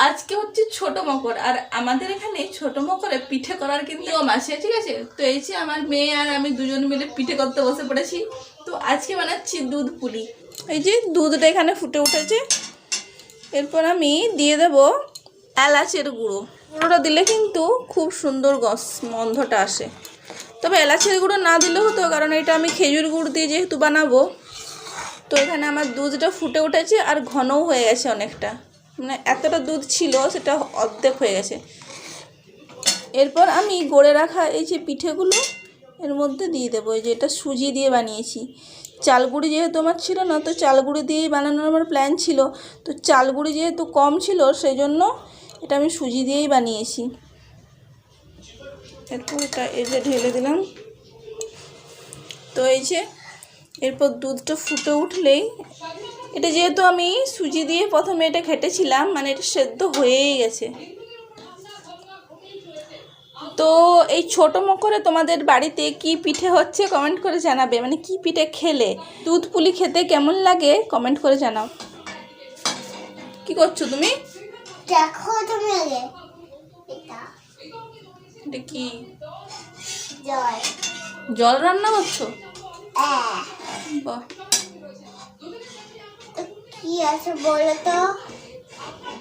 আজকে হচ্ছে ছোট মকর, আর আমাদের এখানে ছোট মকরে পিঠে করার কিন্তু নিয়ম আছে, ঠিক আছে। তো এই যে আমার মেয়ে আর আমি দুজন মিলে পিঠে করতে বসে পড়েছি। তো আজকে বানাচ্ছি দুধ পুলি। এই যে দুধটা এখানে ফুটে উঠেছে, এরপর আমি দিয়ে দেব এলাচের গুঁড়ো। গুঁড়োটা দিলে কিন্তু খুব সুন্দর গন্ধটা আসে। তবে এলাচের গুঁড়ো না দিলেও হতো, কারণ এটা আমি খেজুর গুড় দিয়ে যেহেতু বানাবো। তো এখানে আমার দুধটা ফুটে উঠেছে আর ঘনও হয়ে গেছে অনেকটা, মানে এতটা দুধ ছিল সেটা অর্ধেক হয়ে গেছে। এরপর আমি গড়ে রাখা এই যে পিঠেগুলো এর মধ্যে দিয়ে দেবো। এই যে এটা সুজি দিয়ে বানিয়েছি, চালগুড়ি যেহেতু আমার ছিল না, তো চালগুড়ি দিয়েই বানানোর আমার প্ল্যান ছিল। তো চালগুড়ি যেহেতু কম ছিল সেই জন্য এটা আমি সুজি দিয়েই বানিয়েছি। এরপর এটা এই যে ঢেলে দিলাম। তো এই যে এরপর দুধটা ফুটে উঠলেই, এটা যেহেতু আমি সুজি দিয়ে প্রথমে এটা ঘেটেছিলাম, মানে এটা সেদ্ধ হয়েই গেছে। তো এই ছোট মকরে তোমাদের বাড়িতে কি পিঠে হচ্ছে কমেন্ট করে জানাবে, মানে কি পিঠে খেলে, দুধ পুলি খেতে কেমন লাগে কমেন্ট করে জানাও। কি করছো তুমি? দেখো তুমি আগে এটা কি জল জল রান্না করছো? বাহ, বাহ, কি আছে বলো তো?